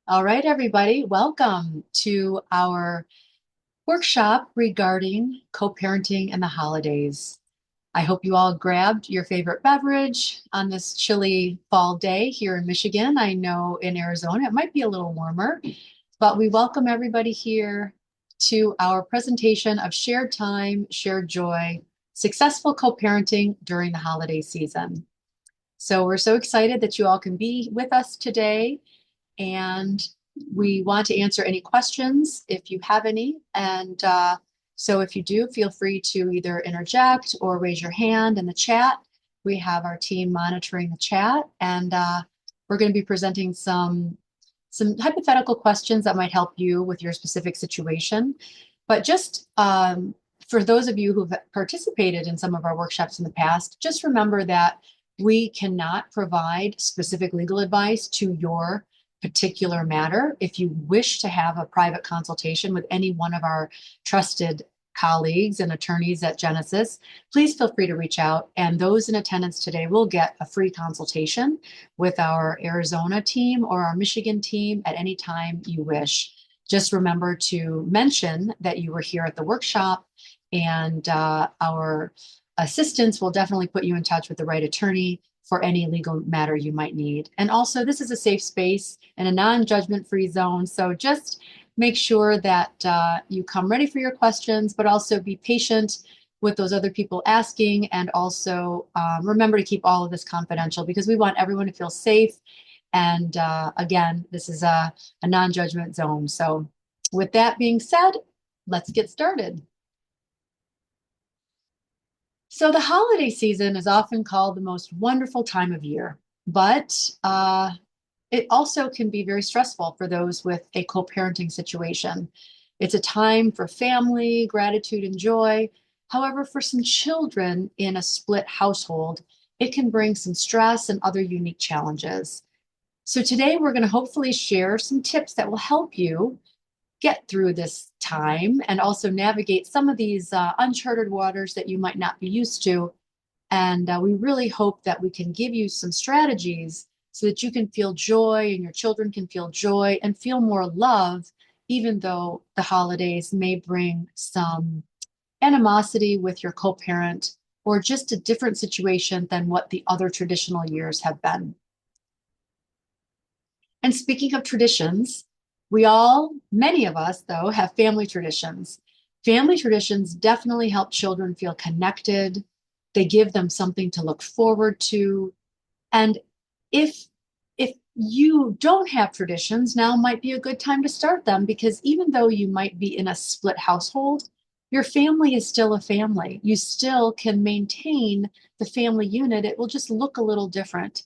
All right, everybody, welcome to our workshop regarding co-parenting and the holidays. I hope you all grabbed your favorite beverage on this chilly fall day here in Michigan. I know in Arizona it might be a little warmer, but we welcome everybody here to our presentation of shared time, shared joy, successful co-parenting during the holiday season. So we're so excited that you all can be with us today. And we want to answer any questions if you have any. So if you do, feel free to either interject or raise your hand in the chat. We have our team monitoring the chat, and we're going to be presenting some hypothetical questions that might help you with your specific situation. But just for those of you who've participated in some of our workshops in the past, just remember that we cannot provide specific legal advice to your particular matter. If you wish to have a private consultation with any one of our trusted colleagues and attorneys at Genesis, please feel free to reach out. And those in attendance today will get a free consultation with our Arizona team or our Michigan team at any time you wish. Just remember to mention that you were here at the workshop, and our assistants will definitely put you in touch with the right attorney for any legal matter you might need. And also, this is a safe space and a non-judgment free zone. So just make sure that you come ready for your questions, but also be patient with those other people asking. And also remember to keep all of this confidential because we want everyone to feel safe. And again, this is a non-judgment zone. So with that being said, let's get started. So the holiday season is often called the most wonderful time of year, but it also can be very stressful for those with a co-parenting situation. It's a time for family, gratitude, and joy. However, for some children in a split household, it can bring some stress and other unique challenges. So today we're going to hopefully share some tips that will help you get through this time and also navigate some of these uncharted waters that you might not be used to. And we really hope that we can give you some strategies so that you can feel joy and your children can feel joy and feel more love, even though the holidays may bring some animosity with your co-parent or just a different situation than what the other traditional years have been. And speaking of traditions, many of us though, have family traditions. Family traditions definitely help children feel connected. They give them something to look forward to. And if if you don't have traditions, now might be a good time to start them because even though you might be in a split household, your family is still a family. You still can maintain the family unit. It will just look a little different.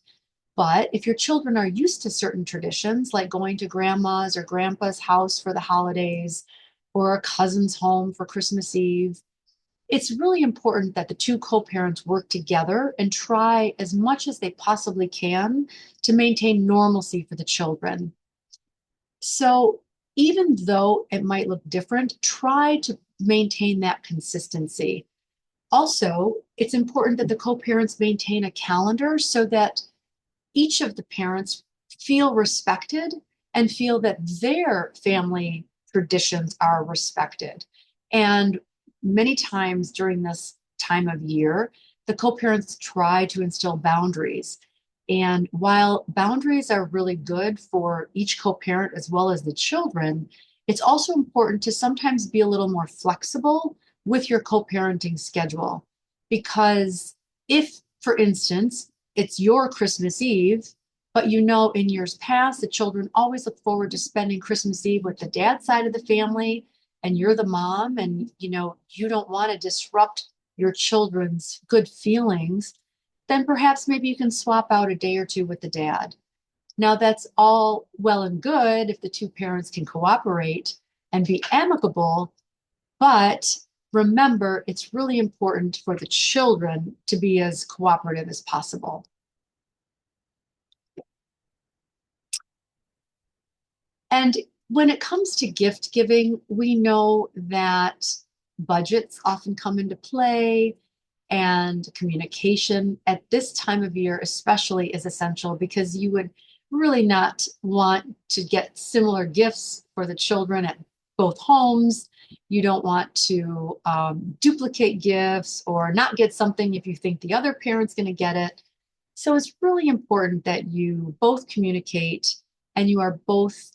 But if your children are used to certain traditions, like going to grandma's or grandpa's house for the holidays or a cousin's home for Christmas Eve, it's really important that the two co-parents work together and try as much as they possibly can to maintain normalcy for the children. So even though it might look different, try to maintain that consistency. Also, it's important that the co-parents maintain a calendar so that each of the parents feel respected and feel that their family traditions are respected. And many times during this time of year, the co-parents try to instill boundaries. And while boundaries are really good for each co-parent as well as the children, it's also important to sometimes be a little more flexible with your co-parenting schedule. Because if, for instance, it's your Christmas Eve, but you know in years past, the children always look forward to spending Christmas Eve with the dad side of the family, and you're the mom, and you don't want to disrupt your children's good feelings, then perhaps maybe you can swap out a day or two with the dad. Now, that's all well and good if the two parents can cooperate and be amicable, but remember, it's really important for the children to be as cooperative as possible. And when it comes to gift giving, we know that budgets often come into play and communication at this time of year especially is essential because you would really not want to get similar gifts for the children at both homes. You don't want to duplicate gifts or not get something if you think the other parent's going to get it. So it's really important that you both communicate and you are both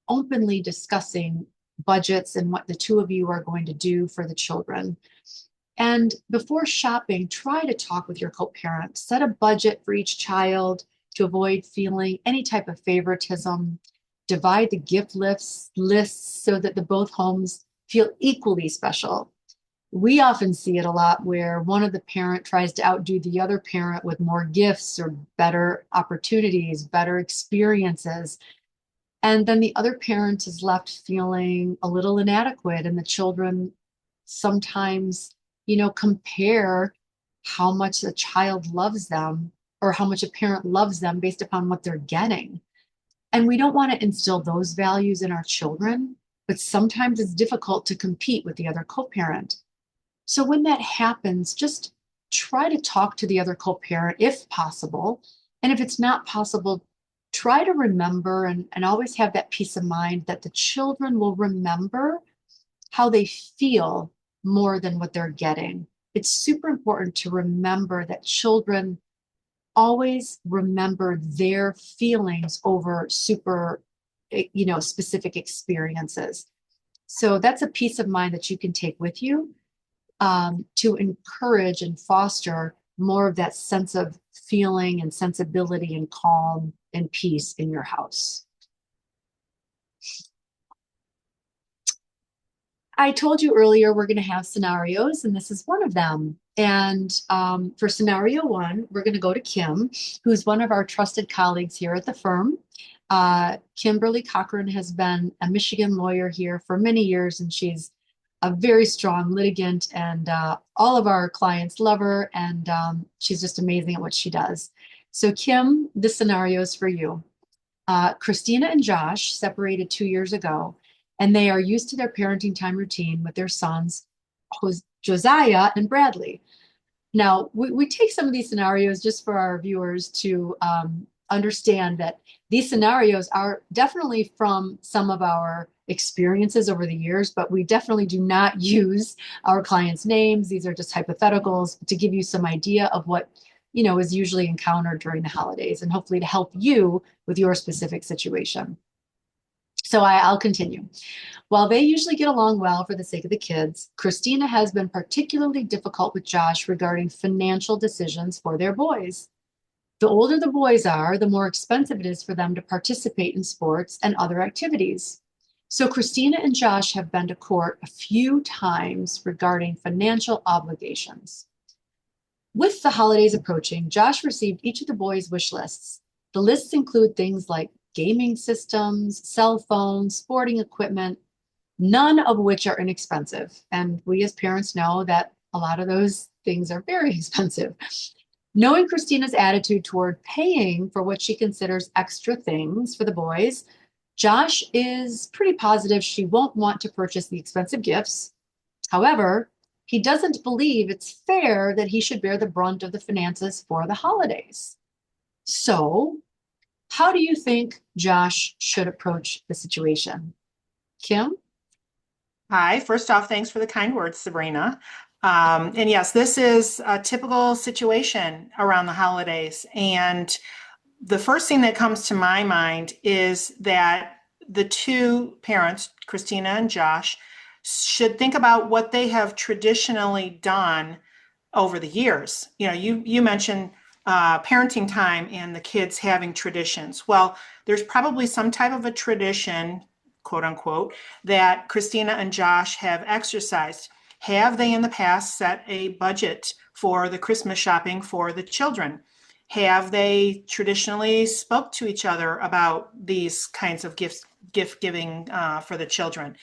openly discussing budgets and what the two of you are going to do for the children. And before shopping, try to talk with your co-parent. Set a budget for each child to avoid feeling any type of favoritism. Divide the gift lists so that the both homes feel equally special. We often see it a lot where one of the parent tries to outdo the other parent with more gifts or better opportunities, better experiences. And then the other parent is left feeling a little inadequate, and the children sometimes, compare how much a child loves them or how much a parent loves them based upon what they're getting. And we don't want to instill those values in our children, but sometimes it's difficult to compete with the other co-parent. So when that happens, just try to talk to the other co-parent if possible. And if it's not possible, try to remember and always have that peace of mind that the children will remember how they feel more than what they're getting. It's super important to remember that children always remember their feelings over specific experiences. So that's a peace of mind that you can take with you to encourage and foster more of that sense of feeling and sensibility and calm and peace in your house. I told you earlier we're going to have scenarios, and this is one of them. And for scenario one, we're going to go to Kim, who's one of our trusted colleagues here at the firm. Kimberly Cochran has been a Michigan lawyer here for many years, and she's a very strong litigant, and all of our clients love her, and she's just amazing at what she does. So Kim, this scenario is for you. Christina and Josh separated 2 years ago, and they are used to their parenting time routine with their sons, Josiah and Bradley. Now, we take some of these scenarios just for our viewers to understand that these scenarios are definitely from some of our experiences over the years, but we definitely do not use our clients' names. These are just hypotheticals to give you some idea of what is usually encountered during the holidays, and hopefully to help you with your specific situation. So I'll continue. While they usually get along well for the sake of the kids, Christina has been particularly difficult with Josh regarding financial decisions for their boys. The older the boys are, the more expensive it is for them to participate in sports and other activities. So Christina and Josh have been to court a few times regarding financial obligations. With the holidays approaching, Josh received each of the boys' wish lists. The lists include things like gaming systems, cell phones, sporting equipment, none of which are inexpensive. And we as parents know that a lot of those things are very expensive. Knowing Christina's attitude toward paying for what she considers extra things for the boys, Josh is pretty positive she won't want to purchase the expensive gifts. However, he doesn't believe it's fair that he should bear the brunt of the finances for the holidays. So, how do you think Josh should approach the situation? Kim? Hi, first off, thanks for the kind words, Sabrina. And yes, this is a typical situation around the holidays. And the first thing that comes to my mind is that the two parents, Christina and Josh, should think about what they have traditionally done over the years. You mentioned parenting time and the kids having traditions. Well, there's probably some type of a tradition, quote unquote, that Christina and Josh have exercised. Have they in the past set a budget for the Christmas shopping for the children? Have they traditionally spoke to each other about these kinds of gift giving for the children?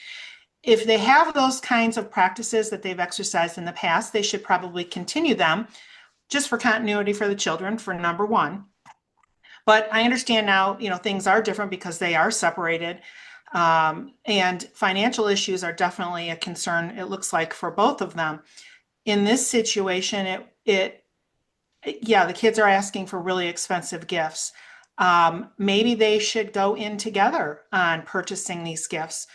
If they have those kinds of practices that they've exercised in the past, they should probably continue them just for continuity for the children, for number one. But I understand now, things are different because they are separated. And financial issues are definitely a concern, it looks like, for both of them. In this situation, yeah, the kids are asking for really expensive gifts. Maybe they should go in together on purchasing these gifts,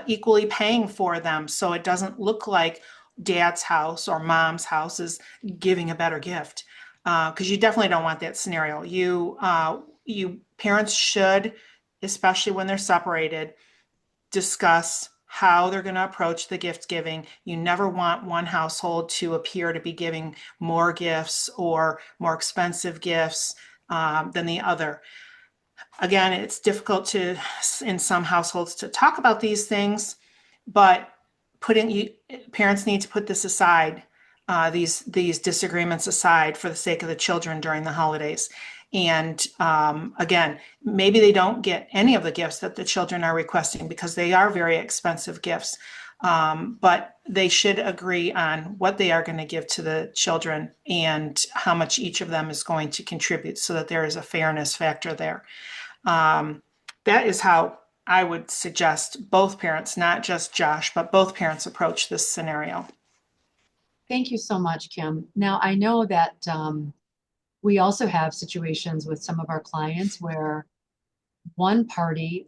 equally paying for them so it doesn't look like dad's house or mom's house is giving a better gift. Because you definitely don't want that scenario. You parents should, especially when they're separated, discuss how they're going to approach the gift giving. You never want one household to appear to be giving more gifts or more expensive gifts than the other. Again, it's difficult to, in some households, to talk about these things, but parents need to put this aside, these disagreements aside for the sake of the children during the holidays. And again, maybe they don't get any of the gifts that the children are requesting because they are very expensive gifts. But they should agree on what they are going to give to the children and how much each of them is going to contribute so that there is a fairness factor there. Um, that is how I would suggest both parents, not just Josh, but both parents approach this scenario. Thank you so much, Kim. Now, I know that we also have situations with some of our clients where one party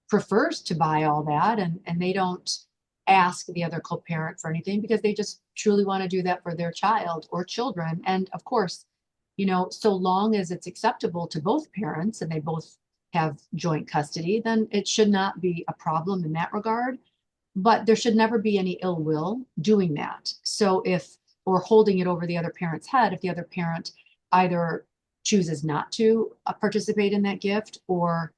prefers to buy all that and they don't ask the other co-parent for anything because they just truly want to do that for their child or children. And of course, so long as it's acceptable to both parents and they both have joint custody, then it should not be a problem in that regard. But there should never be any ill will doing that. So if, or holding it over the other parent's head, if the other parent either chooses not to participate in that gift or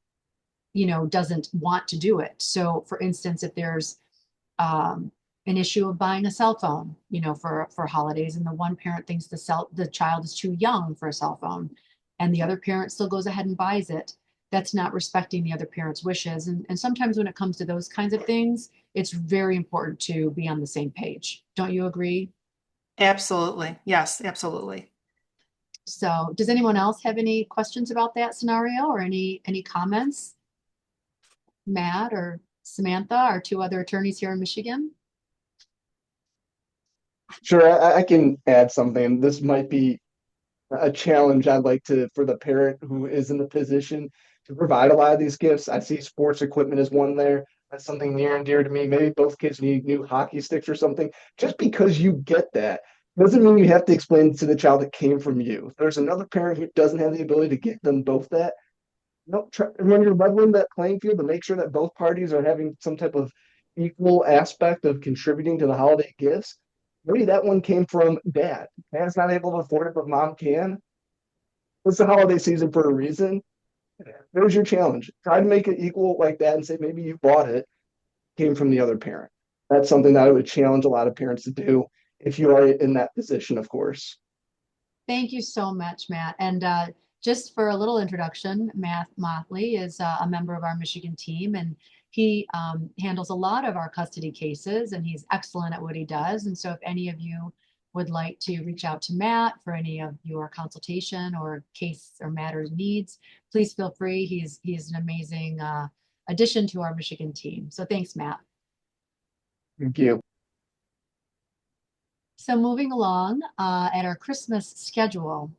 doesn't want to do it. So for instance, if there's an issue of buying a cell phone, for holidays, and the one parent thinks the child is too young for a cell phone, and the other parent still goes ahead and buys it, that's not respecting the other parent's wishes. And sometimes when it comes to those kinds of things, it's very important to be on the same page. Don't you agree? Absolutely. Yes, absolutely. So does anyone else have any questions about that scenario or any comments? Matt or Samantha, our two other attorneys here in Michigan? Sure, I can add something. This might be a challenge I'd like to for the parent who is in the position to provide a lot of these gifts. I see sports equipment as one there. That's something near and dear to me. Maybe both kids need new hockey sticks or something. Just because you get that doesn't mean you have to explain to the child it came from you. If there's another parent who doesn't have the ability to get them both that, no, try, when you're leveling that playing field to make sure that both parties are having some type of equal aspect of contributing to the holiday gifts. Maybe that one came from dad. Dad's not able to afford it, but mom can. It's the holiday season for a reason. There's your challenge. Try to make it equal like that and say maybe you bought it, came from the other parent. That's something that I would challenge a lot of parents to do if you are in that position, of course. Thank you so much, Matt. And just for a little introduction, Matt Motley is a member of our Michigan team, and he handles a lot of our custody cases, and he's excellent at what he does. And so if any of you would like to reach out to Matt for any of your consultation or case or matters needs, please feel free. He's an amazing addition to our Michigan team. So thanks, Matt. Thank you. So moving along at our Christmas schedule,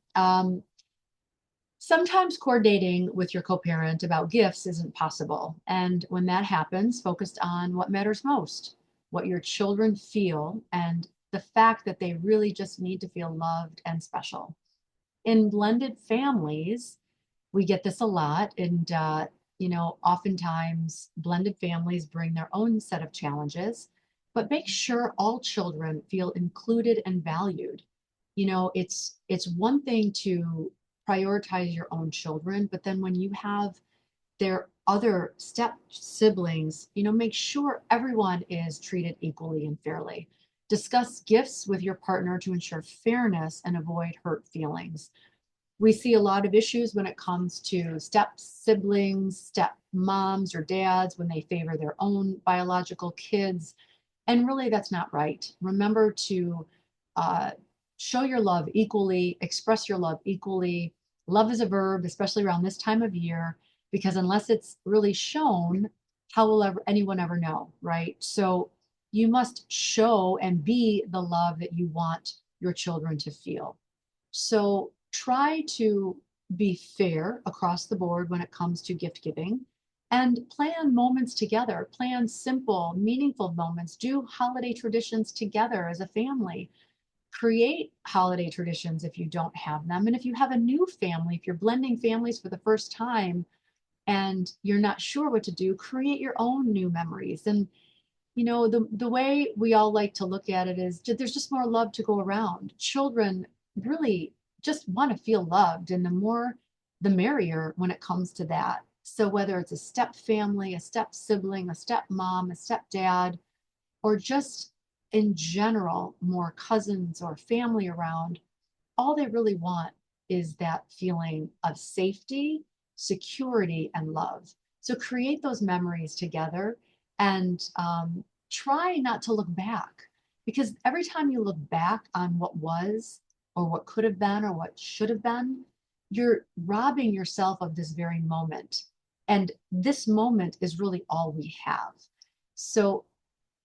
sometimes coordinating with your co-parent about gifts isn't possible. And when that happens, focus on what matters most, what your children feel, and the fact that they really just need to feel loved and special. In blended families, we get this a lot. And, oftentimes blended families bring their own set of challenges, but make sure all children feel included and valued. It's one thing to prioritize your own children, but then when you have their other step siblings, make sure everyone is treated equally and fairly. Discuss gifts with your partner to ensure fairness and avoid hurt feelings. We see a lot of issues when it comes to step siblings, step moms or dads when they favor their own biological kids. And really, that's not right. Remember to uh, show your love equally, express your love equally. Love is a verb, especially around this time of year, because unless it's really shown, how will anyone ever know, right? So you must show and be the love that you want your children to feel. So try to be fair across the board when it comes to gift giving, and plan moments together, plan simple, meaningful moments, do holiday traditions together as a family, create holiday traditions if you don't have them. And if you have a new family, if you're blending families for the first time and you're not sure what to do, create your own new memories. And the way we all like to look at it is there's just more love to go around. Children really just want to feel loved, and the more the merrier when it comes to that. So whether it's a step family, a step sibling, a step mom, a step dad, or just in general more cousins or family around, all they really want is that feeling of safety, security, and love. So create those memories together, and try not to look back, because every time you look back on what was, or what could have been, or what should have been, you're robbing yourself of this very moment. And this moment is really all we have. So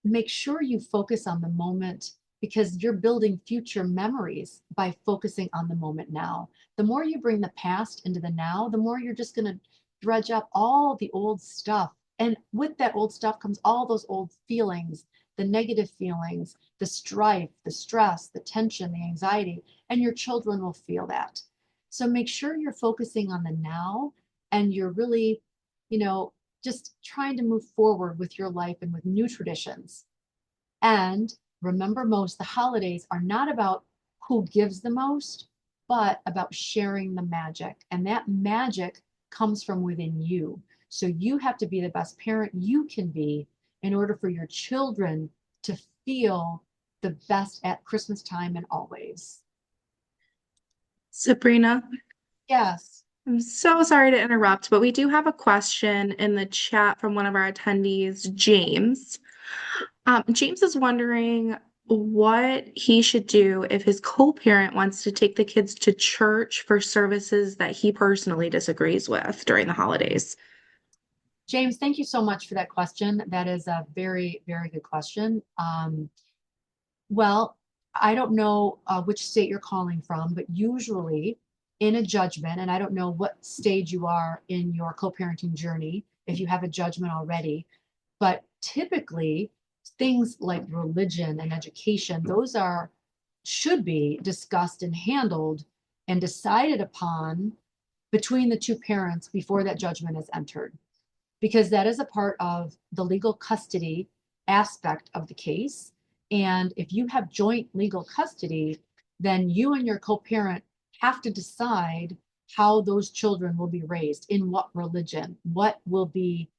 make sure you focus on the moment, because you're building future memories by focusing on the moment now. The more you bring the past into the now, the more you're just going to dredge up all the old stuff. And with that old stuff comes all those old feelings, the negative feelings, the strife, the stress, the tension, the anxiety, and your children will feel that. So make sure you're focusing on the now, and you're really, you know, just trying to move forward with your life and with new traditions. And remember, most the holidays are not about who gives the most, but about sharing the magic. And that magic comes from within you. So you have to be the best parent you can be in order for your children to feel the best at Christmas time and always. Sabrina, Yes. I'm so sorry to interrupt, but we do have a question in the chat from one of our attendees, James. James is wondering what he should do if his co-parent wants to take the kids to church for services that he personally disagrees with during the holidays. James, thank you so much for that question. That is a very, very good question. Well, I don't know which state you're calling from, but usually in a judgment, and I don't know what stage you are in your co-parenting journey, if you have a judgment already, but typically things like religion and education, those should be discussed and handled and decided upon between the two parents before that judgment is entered, because that is a part of the legal custody aspect of the case. And if you have joint legal custody, then you and your co-parent have to decide how those children will be raised, in what religion, what will be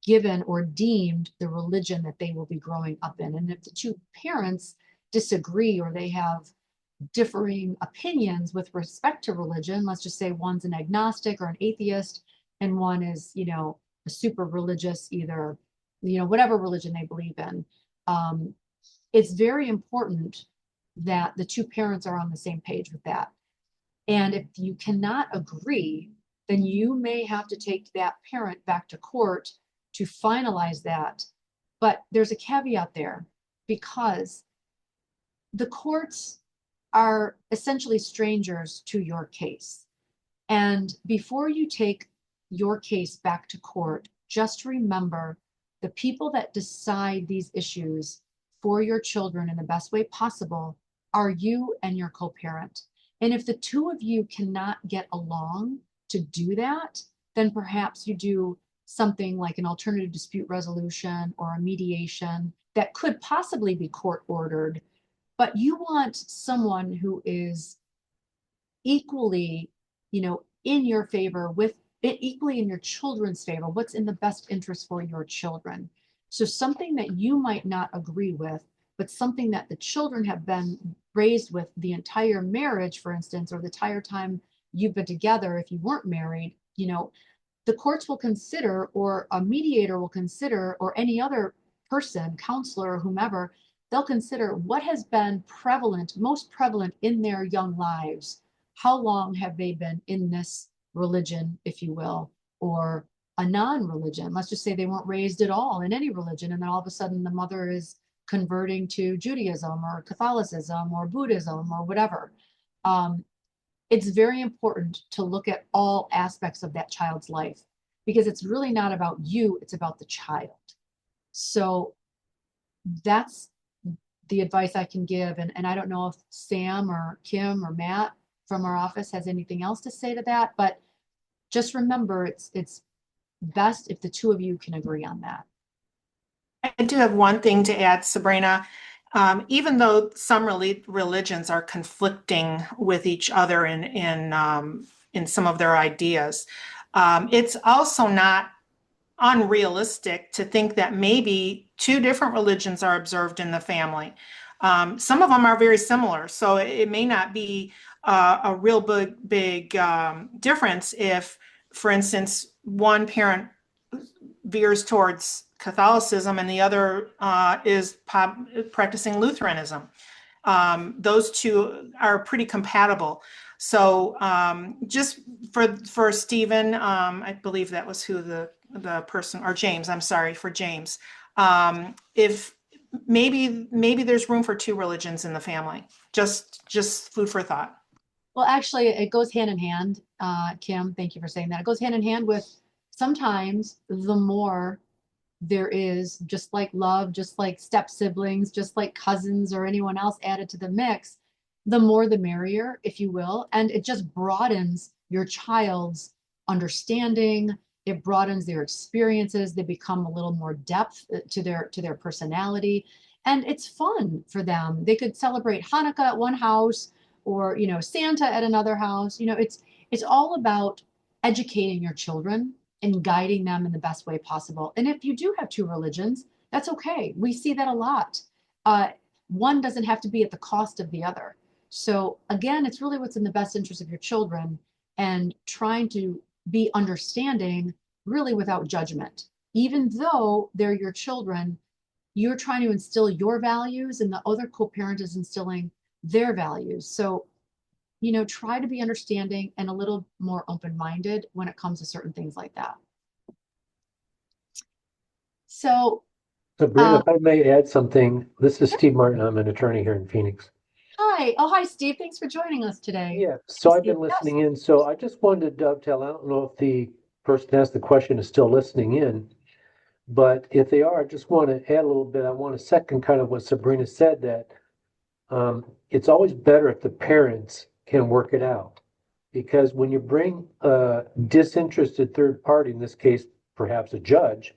given or deemed the religion that they will be growing up in. And if the two parents disagree, or they have differing opinions with respect to religion, let's just say one's an agnostic or an atheist, and one is, a super religious, either, whatever religion they believe in. It's very important that the two parents are on the same page with that. And if you cannot agree, then you may have to take that parent back to court to finalize that. But there's a caveat there, because the courts are essentially strangers to your case. And before you take your case back to court, just remember the people that decide these issues for your children in the best way possible are you and your co-parent. And if the two of you cannot get along to do that, then perhaps you do something like an alternative dispute resolution or a mediation that could possibly be court ordered. But you want someone who is equally, in your favor, with it, equally in your children's favor, what's in the best interest for your children. So something that you might not agree with, but something that the children have been raised with the entire marriage, for instance, or the entire time you've been together, if you weren't married, the courts will consider, or a mediator will consider, or any other person, counselor or whomever, they'll consider what has been most prevalent in their young lives. How long have they been in this religion, if you will, or a non-religion? Let's just say they weren't raised at all in any religion, and then all of a sudden the mother is converting to Judaism or Catholicism or Buddhism or whatever. it's very important to look at all aspects of that child's life because it's really not about you, it's about the child. So that's the advice I can give. And I don't know if Sam or Kim or Matt from our office has anything else to say to that, but just remember it's best if the two of you can agree on that. I do have one thing to add, Sabrina. Even though some religions are conflicting with each other in some of their ideas, it's also not unrealistic to think that maybe two different religions are observed in the family. Some of them are very similar, so it may not be a real big difference if, for instance, one parent veers towards Catholicism and the other is practicing Lutheranism. Those two are pretty compatible. So just for Stephen, I believe that was who the person, or James, I'm sorry, for James. If maybe there's room for two religions in the family. Just food for thought. Well, actually, it goes hand in hand. Kim, thank you for saying that. It goes hand in hand with sometimes the more there is, just like love, just like step siblings, just like cousins or anyone else added to the mix, the more the merrier, if you will. And it just broadens your child's understanding. It broadens their experiences. They become a little more depth to their personality. And it's fun for them. They could celebrate Hanukkah at one house or, Santa at another house. It's all about educating your children and guiding them in the best way possible. And if you do have two religions, that's okay. We see that a lot. One doesn't have to be at the cost of the other. So again, it's really what's in the best interest of your children and trying to be understanding really without judgment. Even though they're your children, you're trying to instill your values and the other co-parent is instilling their values. So, try to be understanding and a little more open-minded when it comes to certain things like that. So, Sabrina, if I may add something, this is Steve Martin. I'm an attorney here in Phoenix. hi. Oh, hi, Steve. Thanks for joining us today. Yeah, so I've been Steve, yes. listening in. So I just wanted to dovetail. I don't know if the person who asked the question is still listening in, but if they are, I just want to add a little bit. I want to second kind of what Sabrina said that it's always better if the parents can work it out. Because when you bring a disinterested third party, in this case, perhaps a judge,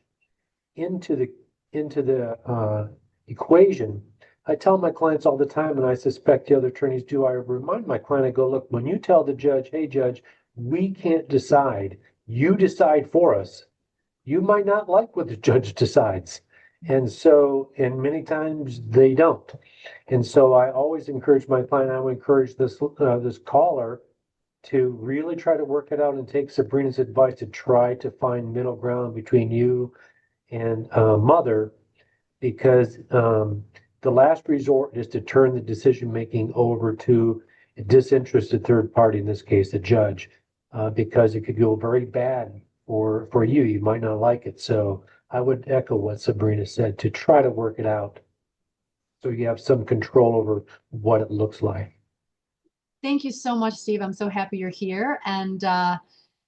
into the equation, I tell my clients all the time, and I suspect the other attorneys do. I remind my client, I go, look, when you tell the judge, hey, judge, we can't decide, you decide for us. You might not like what the judge decides. And many times they don't. And so I always encourage my client, I would encourage this caller to really try to work it out and take Sabrina's advice to try to find middle ground between you and mother, because the last resort is to turn the decision making over to a disinterested third party, in this case, the judge, because it could go very bad for you. You might not like it. So I would echo what Sabrina said to try to work it out so you have some control over what it looks like. Thank you so much, Steve. I'm so happy you're here. And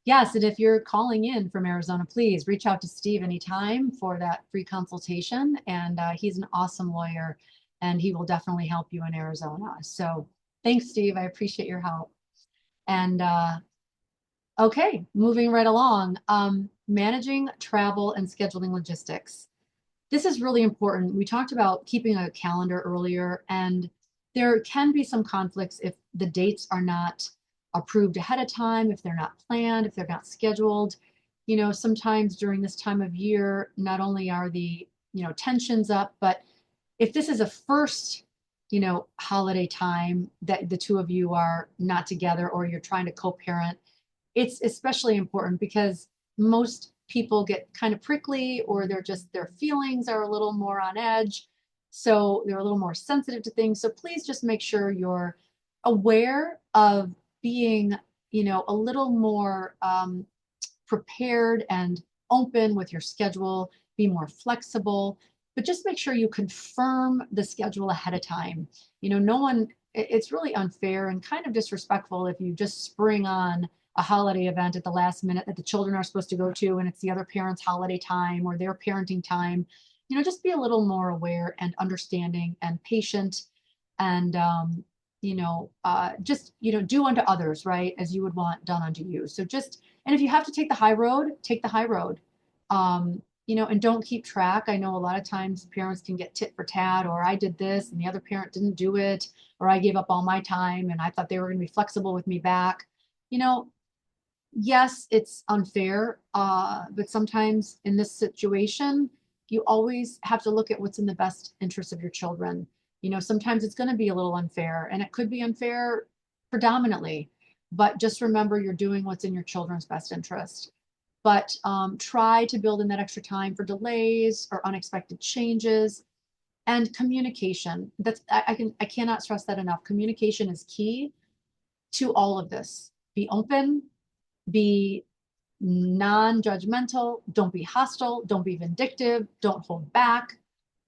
yes, and if you're calling in from Arizona, please reach out to Steve anytime for that free consultation. And he's an awesome lawyer and he will definitely help you in Arizona. So thanks, Steve. I appreciate your help. And okay, moving right along. Managing travel and scheduling logistics. This is really important. We talked about keeping a calendar earlier, and there can be some conflicts if the dates are not approved ahead of time, if they're not planned, if they're not scheduled. Sometimes during this time of year, not only are the, tensions up, but if this is a first, holiday time that the two of you are not together or you're trying to co-parent, it's especially important because most people get kind of prickly or their feelings are a little more on edge. So they're a little more sensitive to things. So please just make sure you're aware of being, a little more prepared and open with your schedule, be more flexible, but just make sure you confirm the schedule ahead of time. No one it's really unfair and kind of disrespectful if you just spring on a holiday event at the last minute that the children are supposed to go to, and it's the other parent's holiday time or their parenting time. Just be a little more aware and understanding and patient, and just do unto others, right, as you would want done unto you. So and if you have to take the high road, take the high road. And don't keep track. I know a lot of times parents can get tit for tat, or I did this and the other parent didn't do it, or I gave up all my time and I thought they were going to be flexible with me back. Yes, it's unfair, but sometimes in this situation, you always have to look at what's in the best interest of your children. Sometimes it's going to be a little unfair, and it could be unfair predominantly, but just remember you're doing what's in your children's best interest. But try to build in that extra time for delays or unexpected changes. And communication. I cannot stress that enough. Communication is key to all of this. Be open, be non-judgmental, don't be hostile, don't be vindictive, don't hold back,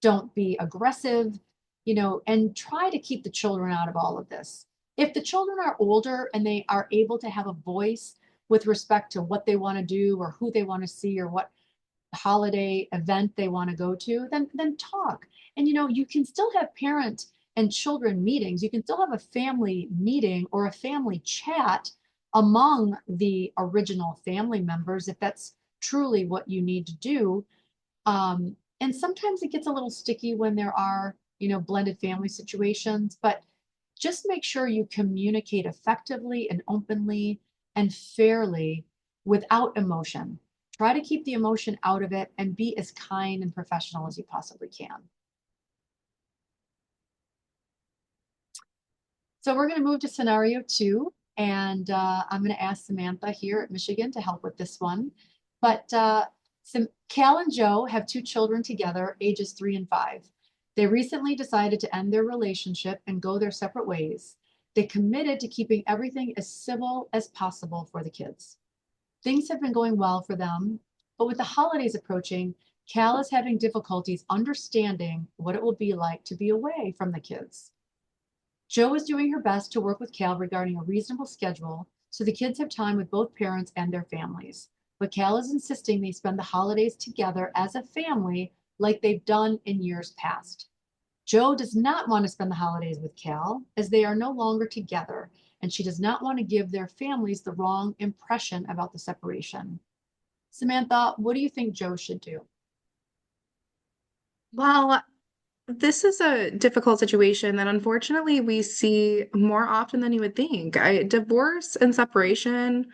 don't be aggressive, and try to keep the children out of all of this. If the children are older and they are able to have a voice with respect to what they want to do or who they want to see or what holiday event they want to go to, then talk. And you can still have parent and children meetings. You can still have a family meeting or a family chat among the original family members if that's truly what you need to do. And sometimes it gets a little sticky when there are, blended family situations, but just make sure you communicate effectively and openly and fairly without emotion. Try to keep the emotion out of it and be as kind and professional as you possibly can. So we're going to move to scenario 2, and I'm going to ask Samantha here at Michigan to help with this one. But Cal and Joe have 2 children together, ages 3 and 5. They recently decided to end their relationship and go their separate ways. They committed to keeping everything as civil as possible for the kids. Things have been going well for them, but with the holidays approaching, Cal is having difficulties understanding what it will be like to be away from the kids. Joe is doing her best to work with Cal regarding a reasonable schedule so the kids have time with both parents and their families. But Cal is insisting they spend the holidays together as a family like they've done in years past. Joe does not want to spend the holidays with Cal as they are no longer together, and she does not want to give their families the wrong impression about the separation. Samantha, what do you think Joe should do? Well, this is a difficult situation that unfortunately we see more often than you would think. Divorce and separation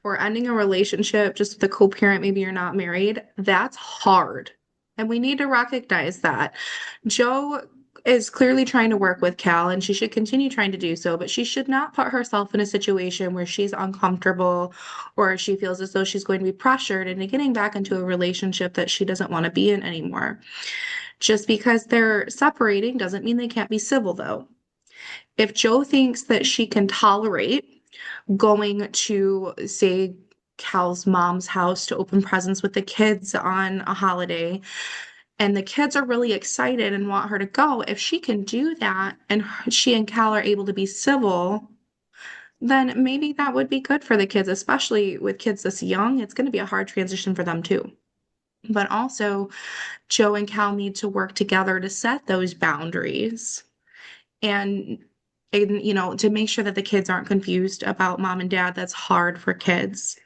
or ending a relationship just with a co-parent, maybe you're not married, that's hard. And we need to recognize that. Joe is clearly trying to work with Cal, and she should continue trying to do so, but she should not put herself in a situation where she's uncomfortable or she feels as though she's going to be pressured into getting back into a relationship that she doesn't want to be in anymore. Just because they're separating doesn't mean they can't be civil, though. If Joe thinks that she can tolerate going to, say, Cal's mom's house to open presents with the kids on a holiday, and the kids are really excited and want her to go, if she can do that and she and Cal are able to be civil, then maybe that would be good for the kids, especially with kids this young. It's going to be a hard transition for them too. But also, Joe and Cal need to work together to set those boundaries and to make sure that the kids aren't confused about mom and dad. That's hard for kids.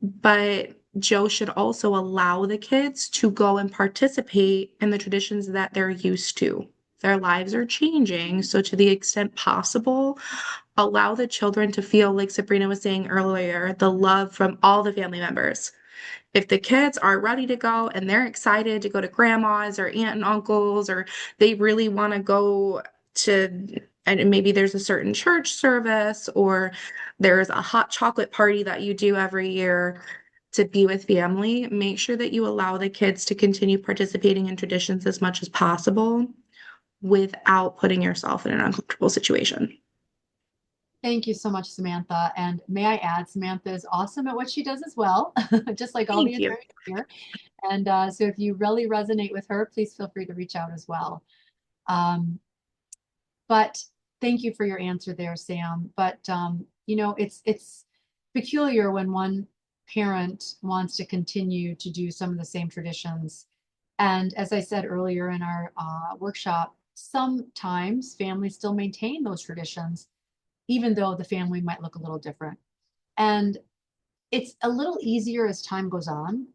But Joe should also allow the kids to go and participate in the traditions that they're used to. Their lives are changing. So to the extent possible, allow the children to feel, like Sabrina was saying earlier, the love from all the family members. If the kids are ready to go and they're excited to go to grandma's or aunt and uncle's, or they really want to go to, and maybe there's a certain church service or there's a hot chocolate party that you do every year to be with family, make sure that you allow the kids to continue participating in traditions as much as possible without putting yourself in an uncomfortable situation. Thank you so much, Samantha. And may I add, Samantha is awesome at what she does as well, just like all the Thank you. attorneys here. And so if you really resonate with her, please feel free to reach out as well. But Thank you for your answer there, Sam. But it's peculiar when one parent wants to continue to do some of the same traditions. And as I said earlier in our workshop, sometimes families still maintain those traditions, even though the family might look a little different. And it's a little easier as time goes on.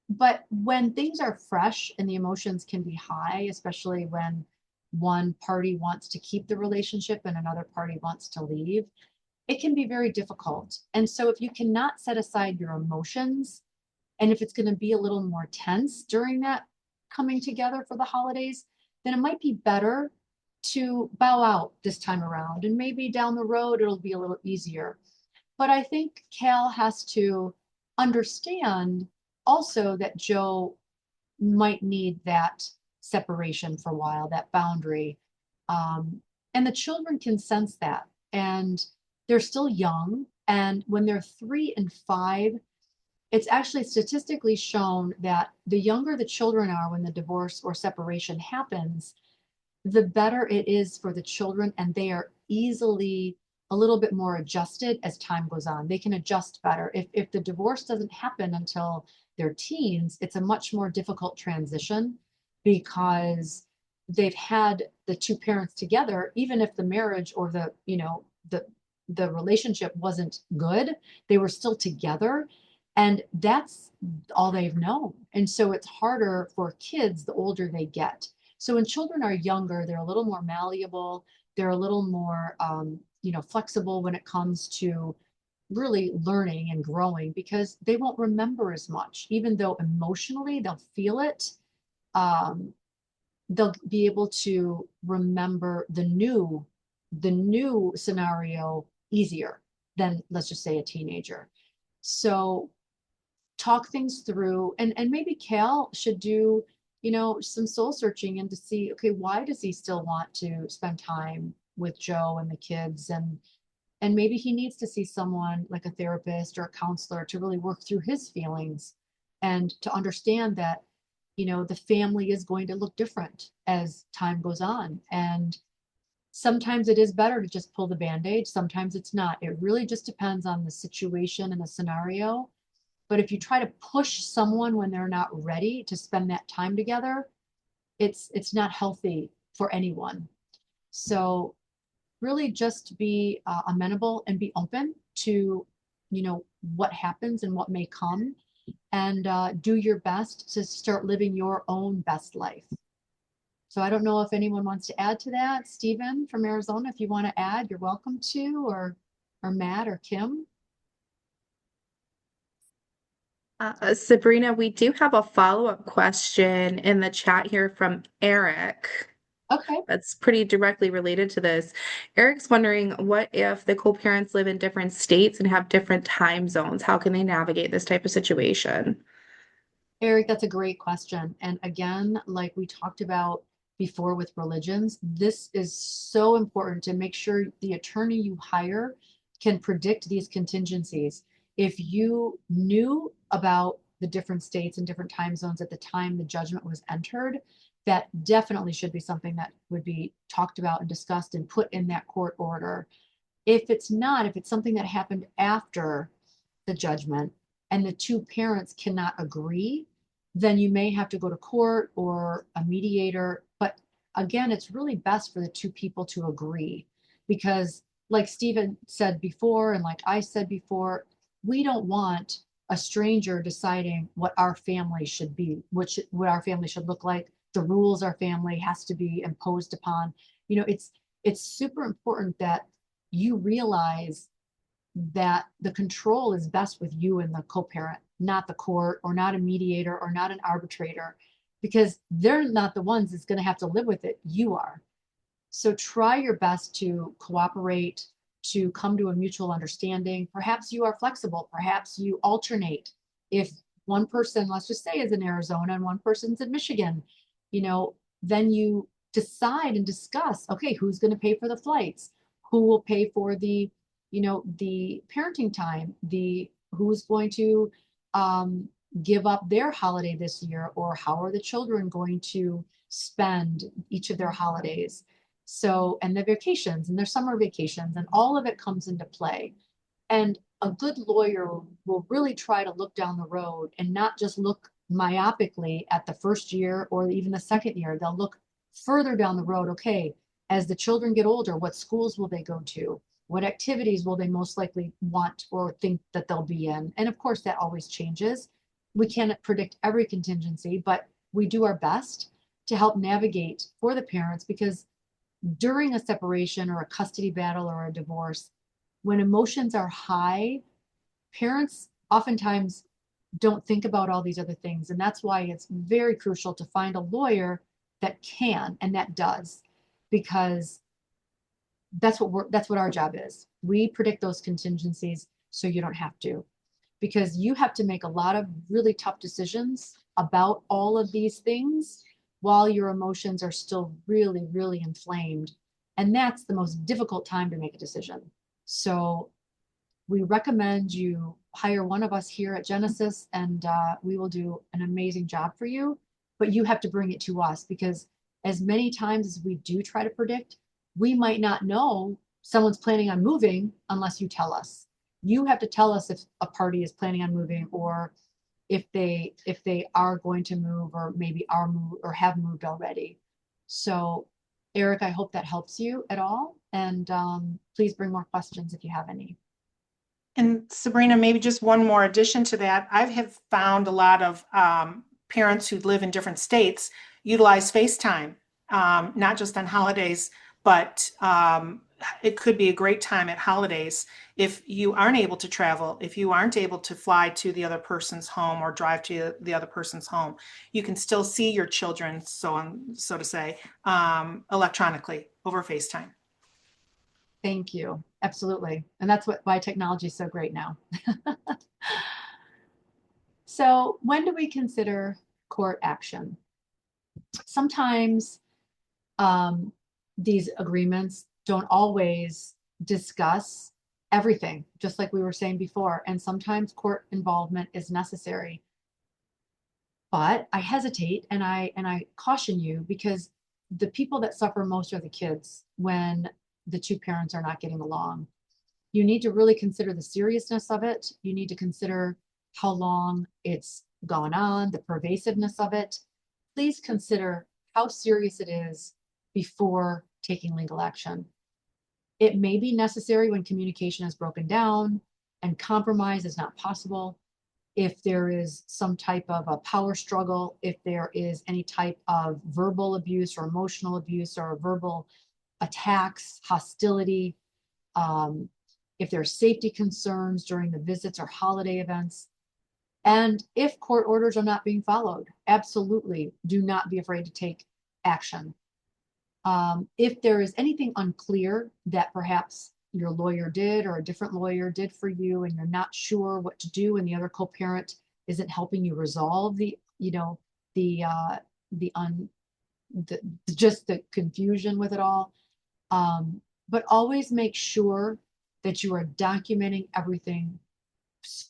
But when things are fresh and the emotions can be high, especially when one party wants to keep the relationship and another party wants to leave, it can be very difficult. And so if you cannot set aside your emotions, and if it's going to be a little more tense during that coming together for the holidays, then it might be better to bow out this time around. And maybe down the road, it'll be a little easier. But I think Cal has to understand also that Joe might need that separation for a while, that boundary. And the children can sense that. And they're still young. And when they're 3 and 5, it's actually statistically shown that the younger the children are when the divorce or separation happens, the better it is for the children, and they are easily a little bit more adjusted as time goes on. They can adjust better. If the divorce doesn't happen until they're teens, it's a much more difficult transition because they've had the two parents together, even if the marriage or the relationship wasn't good, they were still together. And that's all they've known. And so it's harder for kids the older they get. So when children are younger, they're a little more malleable. They're a little more, flexible when it comes to really learning and growing because they won't remember as much, even though emotionally they'll feel it. Um, they'll be able to remember the new scenario easier than, let's just say, a teenager. So talk things through, and maybe Cal should do some soul searching and to see, okay, why does he still want to spend time with Joe and the kids, and maybe he needs to see someone like a therapist or a counselor to really work through his feelings and to understand that the family is going to look different as time goes on. And sometimes it is better to just pull the band-aid, sometimes it's not. It really just depends on the situation and the scenario. But if you try to push someone when they're not ready to spend that time together, it's not healthy for anyone. So really just be amenable and be open to what happens and what may come, and do your best to start living your own best life. So I don't know if anyone wants to add to that. Stephen from Arizona, if you want to add, you're welcome to, or Matt or Kim. Sabrina, we do have a follow-up question in the chat here from Eric. Okay. That's pretty directly related to this. Eric's wondering, what if the co-parents live in different states and have different time zones? How can they navigate this type of situation? Eric, that's a great question. And again, like we talked about before with religions, this is so important to make sure the attorney you hire can predict these contingencies. If you knew about the different states and different time zones at the time the judgment was entered, that definitely should be something that would be talked about and discussed and put in that court order. If it's not, if it's something that happened after the judgment and the two parents cannot agree, then you may have to go to court or a mediator. But again, it's really best for the two people to agree because, like Stephen said before, and like I said before, we don't want a stranger deciding what our family should be, what our family should look like, the rules our family has to be imposed upon. It's super important that you realize that the control is best with you and the co-parent, not the court or not a mediator or not an arbitrator, because they're not the ones that's going to have to live with it. You are. So try your best to cooperate, to come to a mutual understanding. Perhaps you are flexible. Perhaps you alternate. If one person, let's just say, is in Arizona and one person's in Michigan, then you decide and discuss, okay, who's going to pay for the flights? Who will pay for the parenting time? Who's going to give up their holiday this year, or how are the children going to spend each of their holidays? So, and the vacations and their summer vacations and all of it comes into play. And a good lawyer will really try to look down the road and not just look myopically at the first year or even the second year. They'll look further down the road. Okay, as the children get older, what schools will they go to? What activities will they most likely want or think that they'll be in? And of course, that always changes. We can't predict every contingency, but we do our best to help navigate for the parents, because during a separation or a custody battle or a divorce, when emotions are high, parents oftentimes don't think about all these other things. And that's why it's very crucial to find a lawyer that can and that does, because that's what our job is. We predict those contingencies so you don't have to, because you have to make a lot of really tough decisions about all of these things while your emotions are still really, really inflamed. And that's the most difficult time to make a decision. So we recommend you hire one of us here at Genesis, and we will do an amazing job for you. But you have to bring it to us, because as many times as we do try to predict, we might not know someone's planning on moving unless you tell us. You have to tell us if a party is planning on moving, or if they are going to move, or maybe are moved or have moved already. So Eric, I hope that helps you at all. And please bring more questions if you have any. And Sabrina, maybe just one more addition to that. I have found a lot of parents who live in different states utilize FaceTime, not just on holidays, but it could be a great time at holidays if you aren't able to travel, if you aren't able to fly to the other person's home or drive to the other person's home. You can still see your children, so to say, electronically over FaceTime. Thank you. Absolutely. And that's why technology is so great now. So when do we consider court action? Sometimes these agreements don't always discuss everything, just like we were saying before. And sometimes court involvement is necessary. But I hesitate and I caution you, because the people that suffer most are the kids when the two parents are not getting along. You need to really consider the seriousness of it. You need to consider how long it's gone on, the pervasiveness of it. Please consider how serious it is before taking legal action. It may be necessary when communication is broken down and compromise is not possible. If there is some type of a power struggle, if there is any type of verbal abuse or emotional abuse or verbal attacks, hostility, if there are safety concerns during the visits or holiday events, and if court orders are not being followed, absolutely do not be afraid to take action. If there is anything unclear that perhaps your lawyer did or a different lawyer did for you, and you're not sure what to do, and the other co-parent isn't helping you resolve just the confusion with it all. But always make sure that you are documenting everything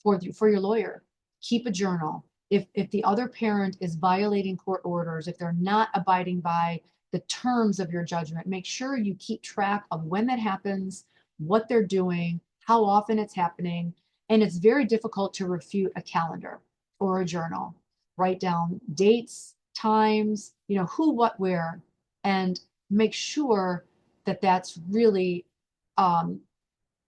for your lawyer. Keep a journal. If the other parent is violating court orders, if they're not abiding by the terms of your judgment, make sure you keep track of when that happens, what they're doing, how often it's happening. And it's very difficult to refute a calendar or a journal. Write down dates, times, who, what, where, and make sure that that's really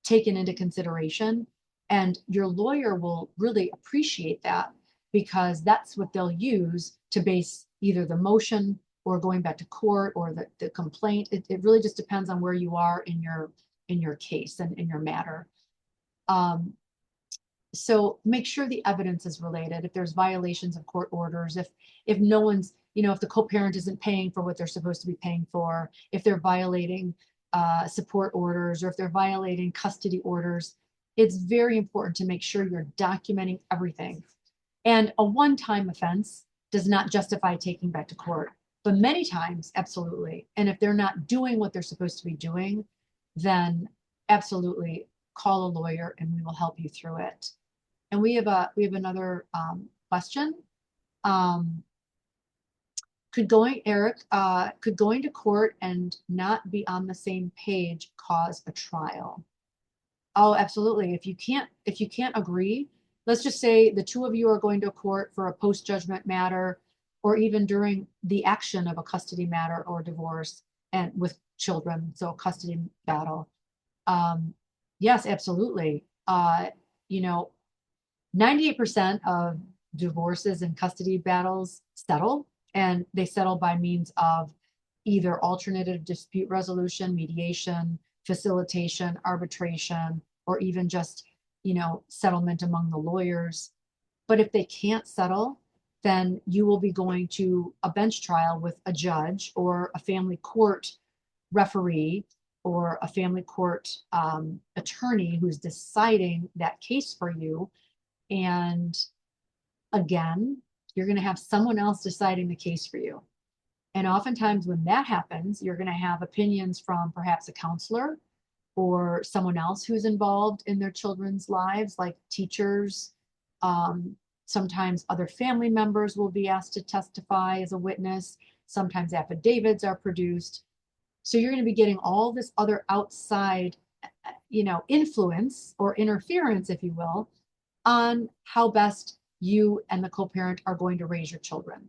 taken into consideration. And your lawyer will really appreciate that, because that's what they'll use to base either the motion or going back to court or the complaint. It really just depends on where you are in your case and in your matter. So make sure the evidence is related. If there's violations of court orders, if no one's, if the co-parent isn't paying for what they're supposed to be paying for, if they're violating support orders, or if they're violating custody orders, it's very important to make sure you're documenting everything. And a one-time offense does not justify taking back to court, but many times, absolutely. And if they're not doing what they're supposed to be doing, then absolutely call a lawyer and we will help you through it. And we have another question. Could could going to court and not be on the same page cause a trial? Oh, absolutely. If you can't agree, let's just say the two of you are going to court for a post-judgment matter, or even during the action of a custody matter or divorce and with children, so a custody battle. Yes, absolutely. You know, 98% of divorces and custody battles settle, and they settle by means of either alternative dispute resolution, mediation, facilitation, arbitration, or even just, settlement among the lawyers. But if they can't settle, then you will be going to a bench trial with a judge or a family court referee or a family court attorney who's deciding that case for you. And again, you're going to have someone else deciding the case for you. And oftentimes when that happens, you're going to have opinions from perhaps a counselor or someone else who's involved in their children's lives, like teachers. Sometimes other family members will be asked to testify as a witness. Sometimes affidavits are produced. So you're going to be getting all this other outside, influence or interference, if you will, on how best you and the co-parent are going to raise your children.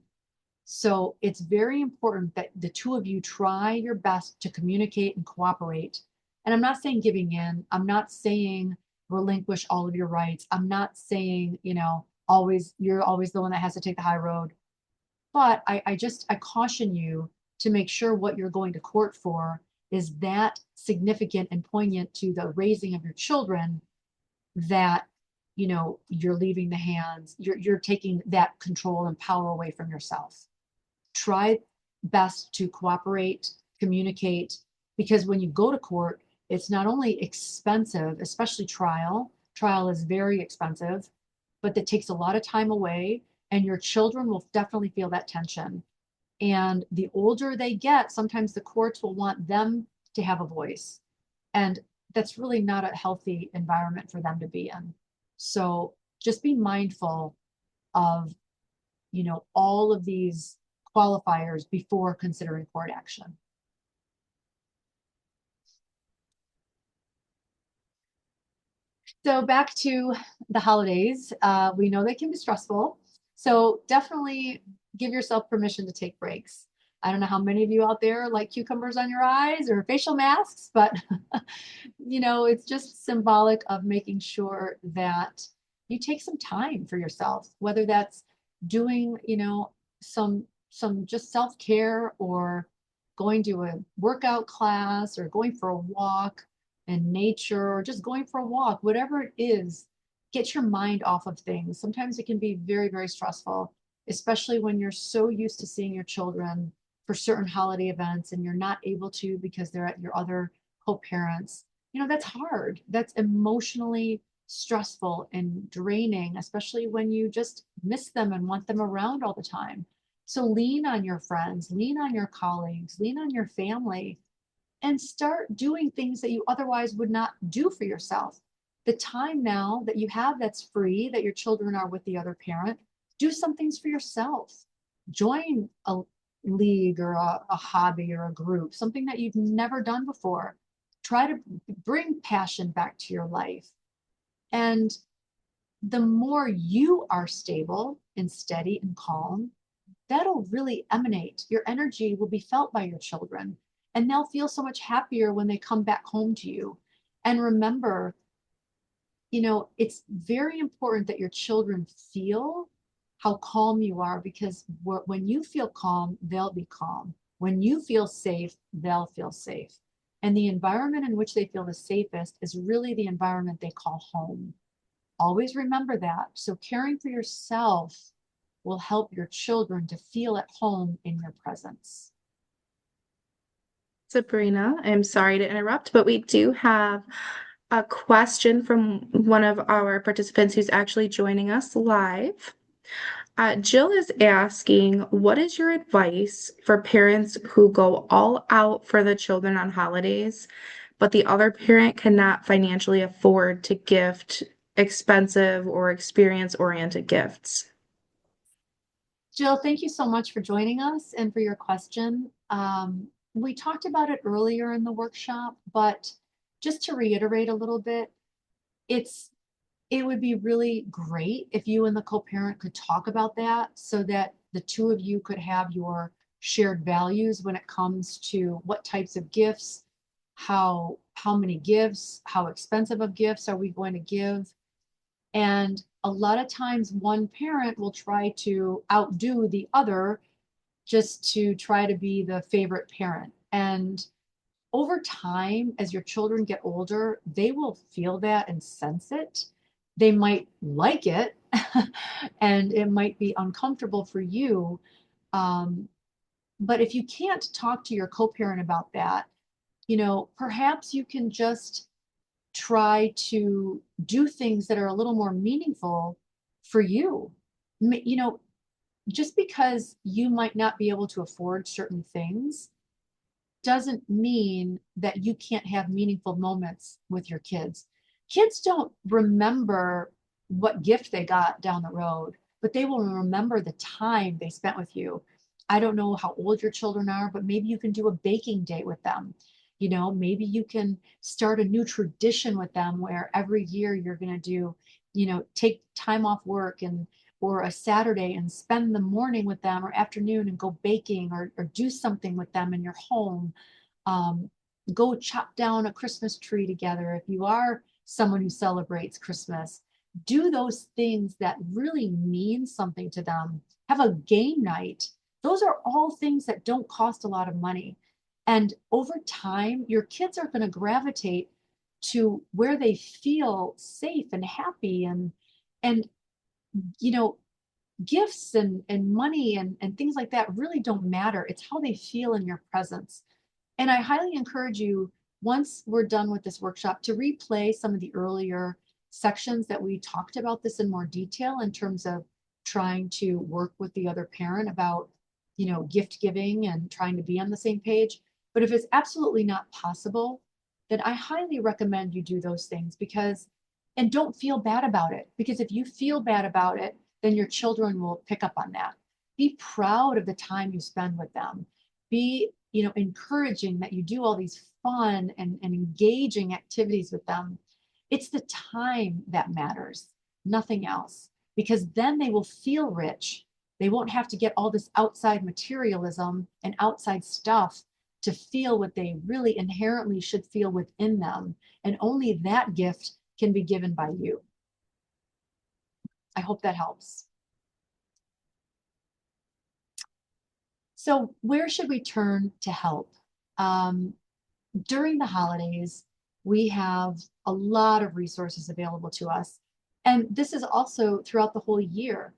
So it's very important that the two of you try your best to communicate and cooperate. And I'm not saying giving in. I'm not saying relinquish all of your rights. I'm not saying, you're always the one that has to take the high road. But I caution you to make sure what you're going to court for is that significant and poignant to the raising of your children that you're leaving the hands, you're taking that control and power away from yourself. Try best to cooperate, communicate, because when you go to court, it's not only expensive, especially trial. Trial is very expensive, but that takes a lot of time away, and your children will definitely feel that tension. And the older they get, sometimes the courts will want them to have a voice. And that's really not a healthy environment for them to be in. So just be mindful of, all of these qualifiers before considering court action. So back to the holidays, we know they can be stressful. So definitely give yourself permission to take breaks. I don't know how many of you out there like cucumbers on your eyes or facial masks, but it's just symbolic of making sure that you take some time for yourself, whether that's doing, some just self-care or going to a workout class or going for a walk in nature or just going for a walk, whatever it is, get your mind off of things. Sometimes it can be very, very stressful, especially when you're so used to seeing your children for certain holiday events and you're not able to because they're at your other co-parents. That's hard. That's emotionally stressful and draining, especially when you just miss them and want them around all the time. So lean on your friends, lean on your colleagues, lean on your family, and start doing things that you otherwise would not do for yourself. The time now that you have that's free, that your children are with the other parent, do some things for yourself. Join a league or a hobby or a group, something that you've never done before. Try to bring passion back to your life. And the more you are stable and steady and calm, that'll really emanate. Your energy will be felt by your children, and they'll feel so much happier when they come back home to you. And remember, it's very important that your children feel how calm you are, because when you feel calm, they'll be calm. When you feel safe, they'll feel safe. And the environment in which they feel the safest is really the environment they call home. Always remember that. So caring for yourself will help your children to feel at home in your presence. Sabrina, I'm sorry to interrupt, but we do have a question from one of our participants who's actually joining us live. Jill is asking, what is your advice for parents who go all out for the children on holidays, but the other parent cannot financially afford to gift expensive or experience-oriented gifts? Jill, thank you so much for joining us and for your question. We talked about it earlier in the workshop, but just to reiterate a little bit, it's it would be really great if you and the co-parent could talk about that so that the two of you could have your shared values when it comes to what types of gifts, how many gifts, how expensive of gifts are we going to give. And a lot of times one parent will try to outdo the other just to try to be the favorite parent. And over time, as your children get older, they will feel that and sense it. They might like it, and it might be uncomfortable for you. Um, but if you can't talk to your co-parent about that, perhaps you can just try to do things that are a little more meaningful for you. You know, just because you might not be able to afford certain things doesn't mean that you can't have meaningful moments with your kids. Kids don't remember what gift they got down the road, but they will remember the time they spent with you. I don't know how old your children are, but maybe you can do a baking date with them. Maybe you can start a new tradition with them where every year you're going to do, take time off work and or a Saturday and spend the morning with them or afternoon and go baking or do something with them in your home. Um, Go chop down a Christmas tree together. If you are someone who celebrates Christmas, do those things that really mean something to them. Have a game night. Those are all things that don't cost a lot of money. And over time, your kids are going to gravitate to where they feel safe and happy and you know gifts and money and things like that really don't matter. It's how they feel in your presence. And I highly encourage you, once we're done with this workshop, to replay some of the earlier sections that we talked about this in more detail in terms of trying to work with the other parent about, gift giving and trying to be on the same page. But if it's absolutely not possible, then I highly recommend you do those things and don't feel bad about it. Because if you feel bad about it, then your children will pick up on that. Be proud of the time you spend with them. Be, encouraging that you do all these fun and engaging activities with them. It's the time that matters, nothing else, because then they will feel rich. They won't have to get all this outside materialism and outside stuff to feel what they really inherently should feel within them. And only that gift can be given by you. I hope that helps. So where should we turn to help? During the holidays, we have a lot of resources available to us. And this is also throughout the whole year.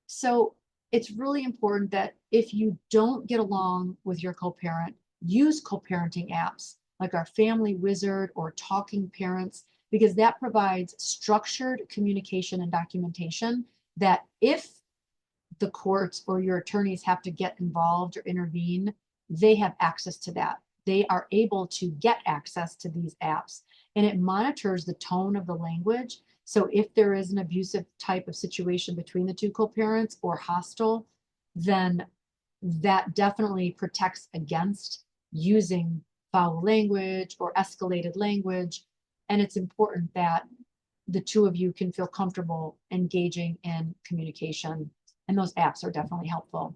So it's really important that if you don't get along with your co-parent, use co-parenting apps like our Family Wizard or Talking Parents, because that provides structured communication and documentation that if the courts or your attorneys have to get involved or intervene, they have access to that. They are able to get access to these apps, and it monitors the tone of the language. So if there is an abusive type of situation between the two co-parents or hostile, then that definitely protects against using foul language or escalated language. And it's important that the two of you can feel comfortable engaging in communication. And those apps are definitely helpful.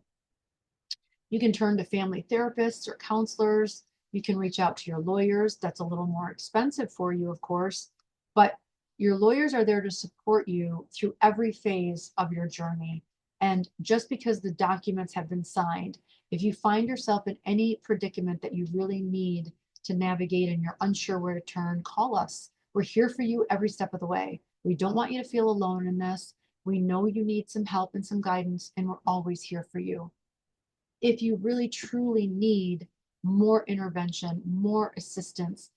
You can turn to family therapists or counselors. You can reach out to your lawyers. That's a little more expensive for you, of course, but your lawyers are there to support you through every phase of your journey. And just because the documents have been signed, if you find yourself in any predicament that you really need to navigate and you're unsure where to turn, call us. We're here for you every step of the way. We don't want you to feel alone in this. We know you need some help and some guidance, and we're always here for you. If you really truly need more intervention, more assistance,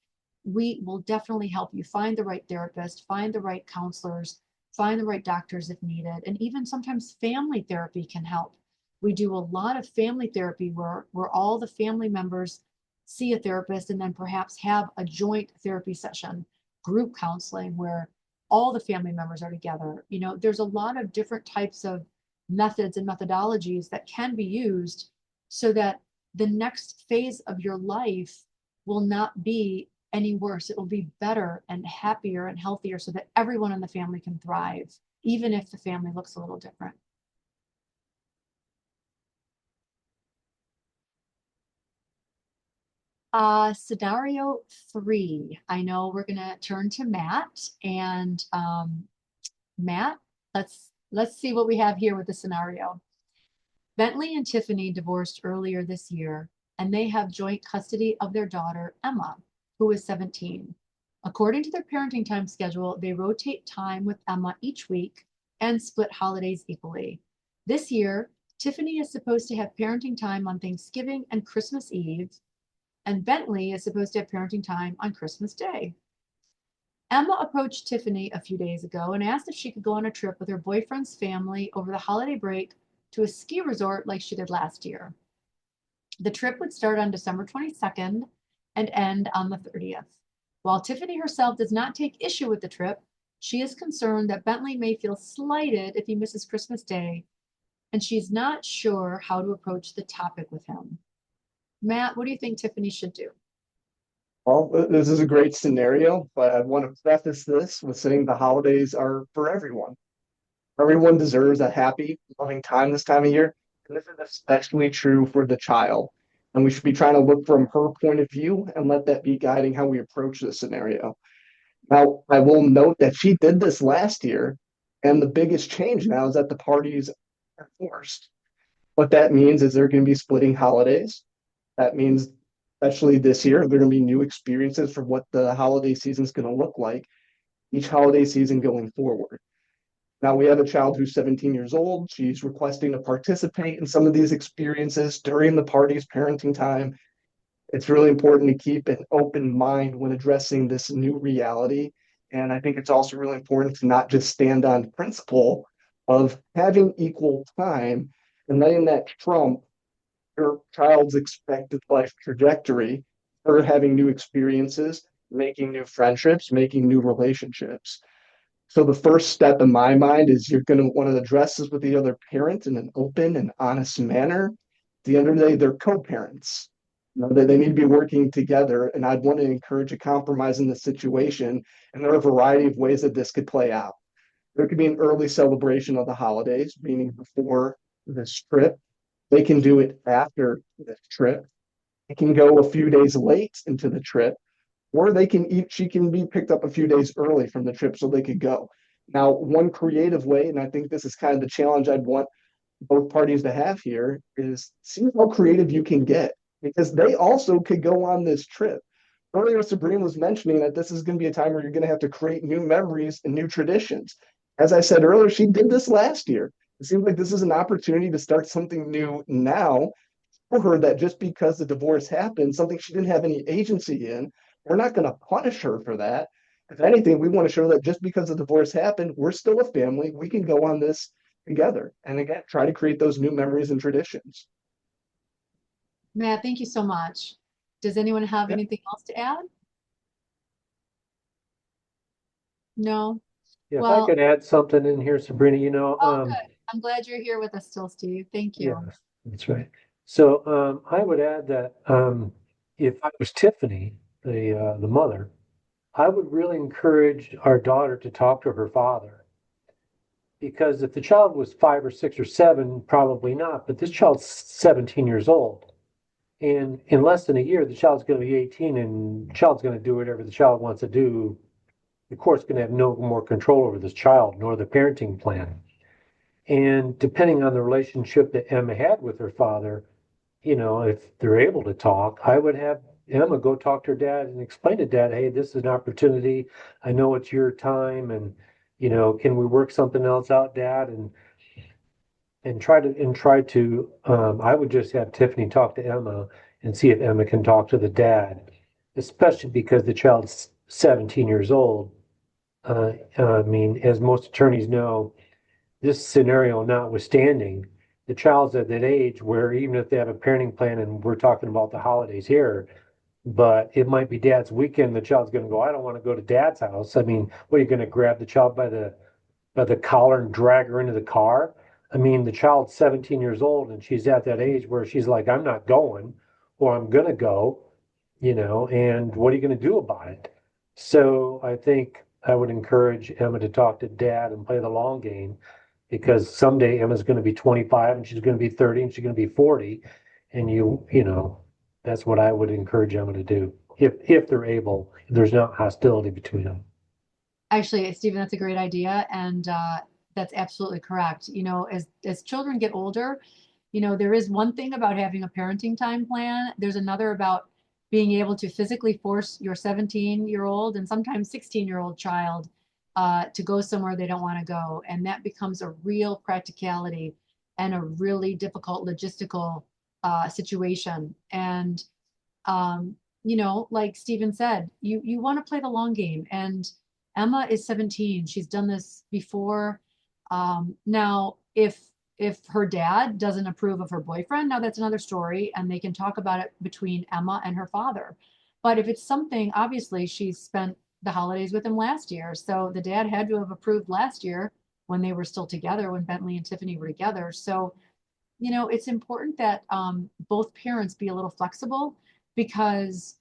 we will definitely help you find the right therapist, find the right counselors, find the right doctors if needed, and even sometimes family therapy can help. We do a lot of family therapy where all the family members see a therapist and then perhaps have a joint therapy session, group counseling where all the family members are together. There's a lot of different types of methods and methodologies that can be used so that the next phase of your life will not be any worse. It will be better and happier and healthier so that everyone in the family can thrive, even if the family looks a little different. Scenario 3. I know we're gonna turn to Matt, and Matt, let's see what we have here with the scenario. Bentley and Tiffany divorced earlier this year, and they have joint custody of their daughter, Emma, who is 17. According to their parenting time schedule, they rotate time with Emma each week and split holidays equally. This year, Tiffany is supposed to have parenting time on Thanksgiving and Christmas Eve, and Bentley is supposed to have parenting time on Christmas Day. Emma approached Tiffany a few days ago and asked if she could go on a trip with her boyfriend's family over the holiday break to a ski resort like she did last year. The trip would start on December 22nd and end on the 30th. While Tiffany herself does not take issue with the trip, she is concerned that Bentley may feel slighted if he misses Christmas Day, and she's not sure how to approach the topic with him. Matt, what do you think Tiffany should do? Well, this is a great scenario, but I want to preface this with saying the holidays are for everyone. Everyone deserves a happy, loving time this time of year, and this is especially true for the child. And we should be trying to look from her point of view and let that be guiding how we approach this scenario. Now, I will note that she did this last year, and the biggest change now is that the parties are forced. What that means is they're going to be splitting holidays. That means, especially this year, there are going to be new experiences for what the holiday season is going to look like each holiday season going forward. Now we have a child who's 17 years old. She's requesting to participate in some of these experiences during the party's parenting time. It's really important to keep an open mind when addressing this new reality. And I think it's also really important to not just stand on principle of having equal time and letting that trump your child's expected life trajectory, her having new experiences, making new friendships, making new relationships. So the first step in my mind is you're going to want to address this with the other parent in an open and honest manner. At the end of the day, they're co-parents. You know, they need to be working together, and I'd want to encourage a compromise in this situation. And there are a variety of ways that this could play out. There could be an early celebration of the holidays, meaning before this trip. They can do it after this trip. It can go a few days late into the trip, or she can be picked up a few days early from the trip so they could go. Now, one creative way, and I think this is kind of the challenge I'd want both parties to have here, is see how creative you can get, because they also could go on this trip. Earlier, Sabrina was mentioning that this is going to be a time where you're going to have to create new memories and new traditions. As I said earlier, she did this last year. It seems like this is an opportunity to start something new now for her, that just because the divorce happened, something she didn't have any agency in, we're not going to punish her for that. If anything, we want to show that just because the divorce happened, we're still a family. We can go on this together. And again, try to create those new memories and traditions. Matt, thank you so much. Does anyone have anything else to add? No? Yeah, if Well, I could add something in here, Sabrina, oh, good. I'm glad you're here with us still, Steve. Thank you. yeah, that's right. So I would add that if I was Tiffany, the mother, I would really encourage our daughter to talk to her father. Because if the child was 5 or 6 or 7, probably not, but this child's 17 years old. And in less than a year, the child's going to be 18, and the child's going to do whatever the child wants to do. The court's going to have no more control over this child, nor the parenting plan. And depending on the relationship that Emma had with her father, if they're able to talk, I would have Emma go talk to her dad and explain to dad, hey, this is an opportunity. I know it's your time, and can we work something else out, dad? And try to I would just have Tiffany talk to Emma and see if Emma can talk to the dad, especially because the child's 17 years old. I mean, as most attorneys know, this scenario notwithstanding, the child's at that age where even if they have a parenting plan, and we're talking about the holidays here, but it might be dad's weekend, the child's going to go, I don't want to go to dad's house. I mean, what are you going to grab the child by the collar and drag her into the car? I mean, the child's 17 years old and she's at that age where she's like, I'm not going, or I'm gonna go, and what are you gonna do about it? So I think I would encourage Emma to talk to dad and play the long game because someday Emma's gonna be 25 and she's gonna be 30 and she's gonna be 40. And that's what I would encourage Emma to do if they're able, if there's not hostility between them. Actually, Stephen, that's a great idea, and that's absolutely correct. As children get older, there is one thing about having a parenting time plan. There's another about being able to physically force your 17-year-old and sometimes 16-year-old child to go somewhere they don't want to go, and that becomes a real practicality and a really difficult logistical situation. And like Stephen said, you want to play the long game, and Emma is 17. She's done this before. Now, if her dad doesn't approve of her boyfriend, now that's another story, and they can talk about it between Emma and her father. But if it's something, obviously, she spent the holidays with him last year, so the dad had to have approved last year when they were still together, when Bentley and Tiffany were together. So, it's important that both parents be a little flexible because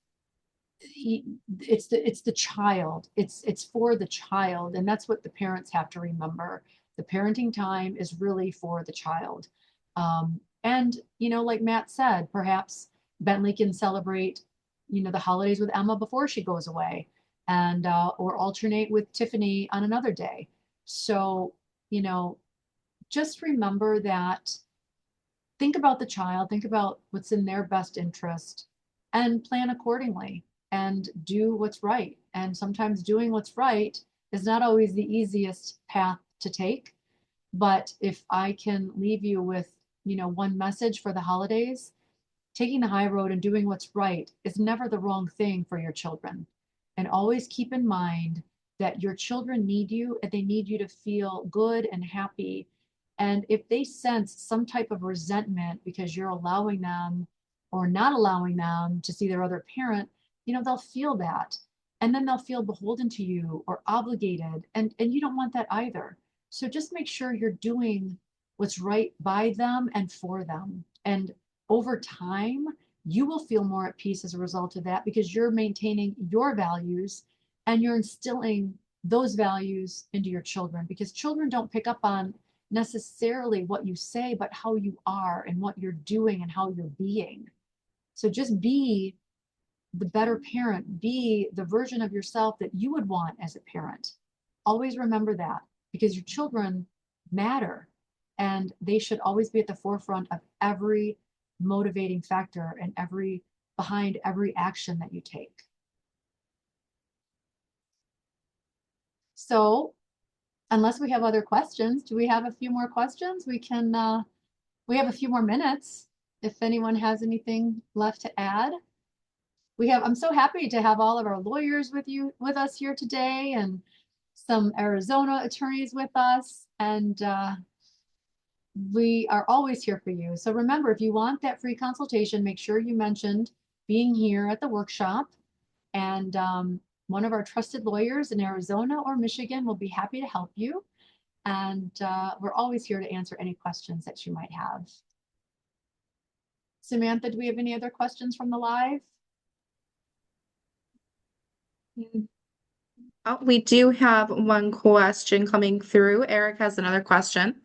it's the child, it's for the child, and that's what the parents have to remember. The parenting time is really for the child. And like Matt said, perhaps Bentley can celebrate the holidays with Emma before she goes away, and or alternate with Tiffany on another day. So just remember that, think about the child, think about what's in their best interest, and plan accordingly and do what's right. And sometimes doing what's right is not always the easiest path to take. But if I can leave you with, one message for the holidays, taking the high road and doing what's right is never the wrong thing for your children. And always keep in mind that your children need you and they need you to feel good and happy. And if they sense some type of resentment because you're allowing them or not allowing them to see their other parent, they'll feel that. And then they'll feel beholden to you or obligated. And you don't want that either. So just make sure you're doing what's right by them and for them. And over time, you will feel more at peace as a result of that because you're maintaining your values and you're instilling those values into your children, because children don't pick up on necessarily what you say, but how you are and what you're doing and how you're being. So just be the better parent, be the version of yourself that you would want as a parent. Always remember that, because your children matter and they should always be at the forefront of every motivating factor and behind every action that you take. So unless we have other questions, do we have a few more questions? We have a few more minutes if anyone has anything left to add. I'm so happy to have all of our lawyers with us here today, and some Arizona attorneys with us, and we are always here for you. So remember, if you want that free consultation, make sure you mentioned being here at the workshop, and one of our trusted lawyers in Arizona or Michigan will be happy to help you. And we're always here to answer any questions that you might have. Samantha, do we have any other questions from the live? Oh, we do have one question coming through. Eric has another question.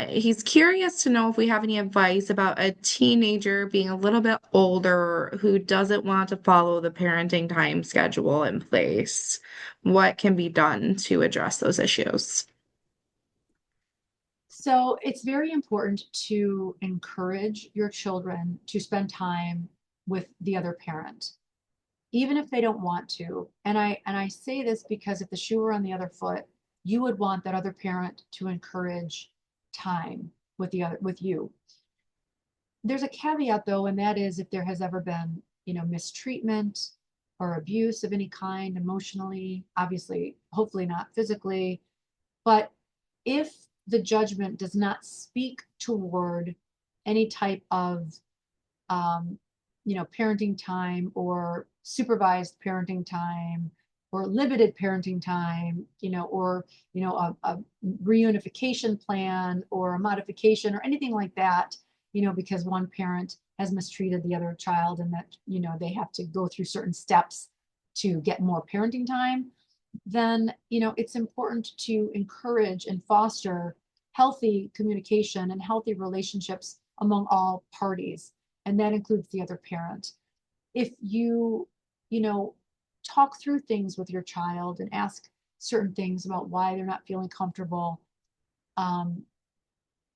He's curious to know if we have any advice about a teenager being a little bit older who doesn't want to follow the parenting time schedule in place. What can be done to address those issues? So it's very important to encourage your children to spend time with the other parent, even if they don't want to. And I say this because if the shoe were on the other foot, you would want that other parent to encourage time with you. There's a caveat though, and that is if there has ever been, mistreatment or abuse of any kind emotionally, obviously, hopefully not physically, but if the judgment does not speak toward any type of parenting time or supervised parenting time or limited parenting time, or, a reunification plan or a modification or anything like that, because one parent has mistreated the other child and that, they have to go through certain steps to get more parenting time, then, it's important to encourage and foster healthy communication and healthy relationships among all parties. And that includes the other parent. If you know, talk through things with your child and ask certain things about why they're not feeling comfortable,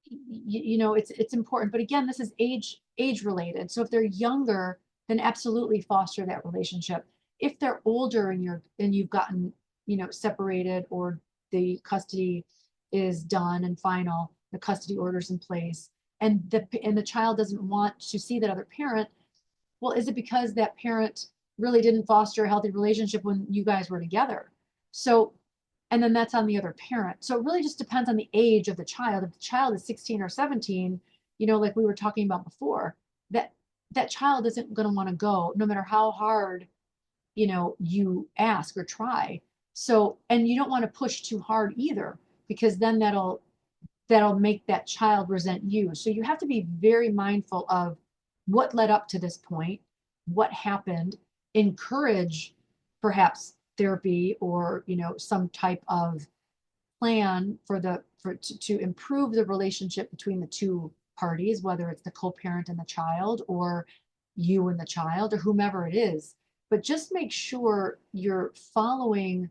it's important. But again, this is age related. So if they're younger, then absolutely foster that relationship. If they're older and you've gotten, separated, or the custody is done and final, the custody order's in place, and the child doesn't want to see that other parent, well, is it because that parent really didn't foster a healthy relationship when you guys were together? So, and then that's on the other parent. So it really just depends on the age of the child. If the child is 16 or 17, like we were talking about before, that child isn't going to want to go no matter how hard, you ask or try. So, and you don't want to push too hard either, because then that'll make that child resent you. So you have to be very mindful of what led up to this point, what happened, encourage perhaps therapy or, some type of plan to improve the relationship between the two parties, whether it's the co-parent and the child, or you and the child, or whomever it is. But just make sure you're following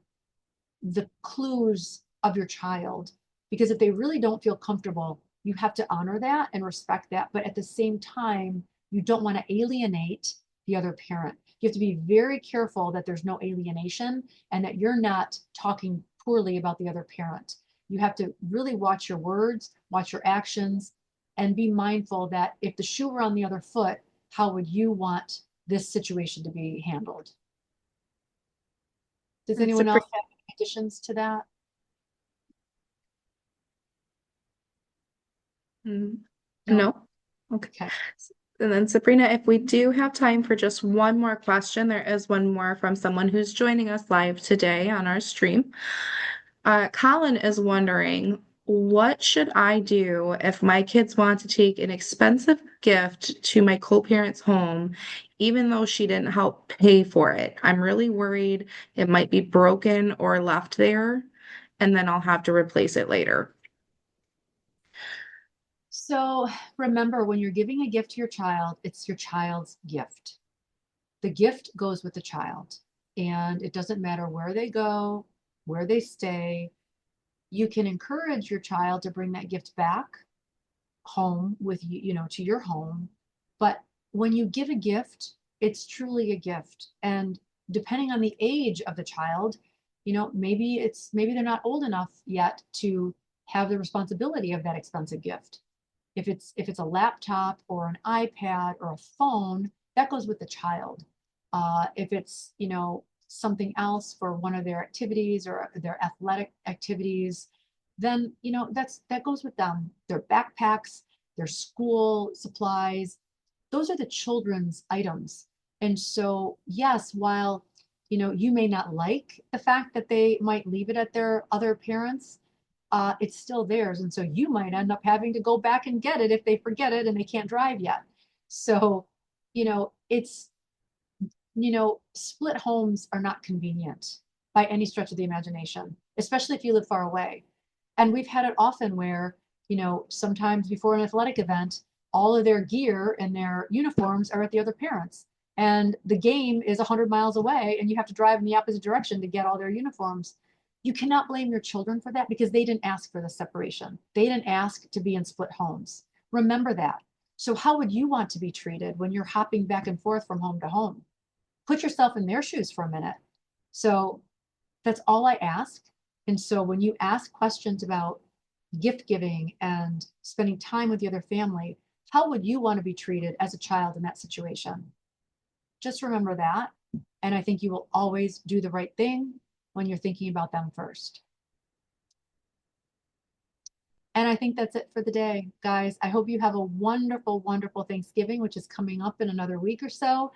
the clues of your child, because if they really don't feel comfortable, you have to honor that and respect that. But at the same time, you don't want to alienate the other parent. You have to be very careful that there's no alienation and that you're not talking poorly about the other parent. You have to really watch your words, watch your actions, and be mindful that if the shoe were on the other foot, how would you want this situation to be handled? Does anyone else have any additions to that? No. No? Okay. Okay. And then Sabrina, if we do have time for just one more question, there is one more from someone who's joining us live today on our stream. Colin is wondering, what should I do if my kids want to take an expensive gift to my co-parent's home, even though she didn't help pay for it? I'm really worried it might be broken or left there, and then I'll have to replace it later. So remember, when you're giving a gift to your child, it's your child's gift. The gift goes with the child, and it doesn't matter where they go, where they stay. You can encourage your child to bring that gift back home with you, to your home. But when you give a gift, it's truly a gift. And depending on the age of the child, maybe they're not old enough yet to have the responsibility of that expensive gift. If it's a laptop or an iPad or a phone, that goes with the child. If it's, something else for one of their activities or their athletic activities, then, that goes with them. Their backpacks, their school supplies, those are the children's items. And so, yes, while, you may not like the fact that they might leave it at their other parents', it's still theirs. And so you might end up having to go back and get it if they forget it and they can't drive yet. So, it's, split homes are not convenient by any stretch of the imagination, especially if you live far away. And we've had it often where, sometimes before an athletic event, all of their gear and their uniforms are at the other parents. And the game is 100 miles away and you have to drive in the opposite direction to get all their uniforms. You cannot blame your children for that because they didn't ask for the separation. They didn't ask to be in split homes. Remember that. So how would you want to be treated when you're hopping back and forth from home to home? Put yourself in their shoes for a minute. So that's all I ask. And so when you ask questions about gift giving and spending time with the other family, how would you want to be treated as a child in that situation? Just remember that. And I think you will always do the right thing when you're thinking about them first. And I think that's it for the day, guys. I hope you have a wonderful, wonderful Thanksgiving, which is coming up in another week or so.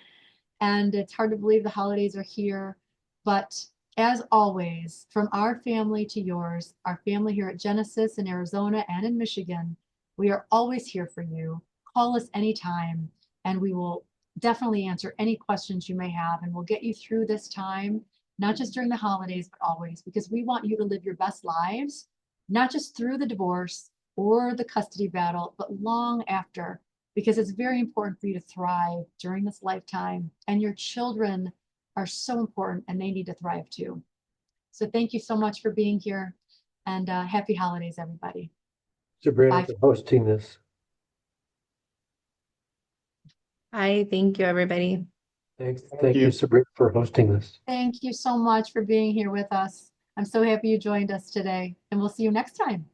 And it's hard to believe the holidays are here, but as always, from our family to yours, our family here at Genesis in Arizona and in Michigan, we are always here for you. Call us anytime, and we will definitely answer any questions you may have, and we'll get you through this time, not just during the holidays, but always, because we want you to live your best lives, not just through the divorce or the custody battle, but long after, because it's very important for you to thrive during this lifetime, and your children are so important and they need to thrive too. So thank you so much for being here, and happy holidays, everybody. Sabrina, Bye. for hosting this. Hi, thank you, everybody. Thanks. Thank Thank you. you, Sabrina, for hosting this. Thank you so much for being here with us. I'm so happy you joined us today, and we'll see you next time.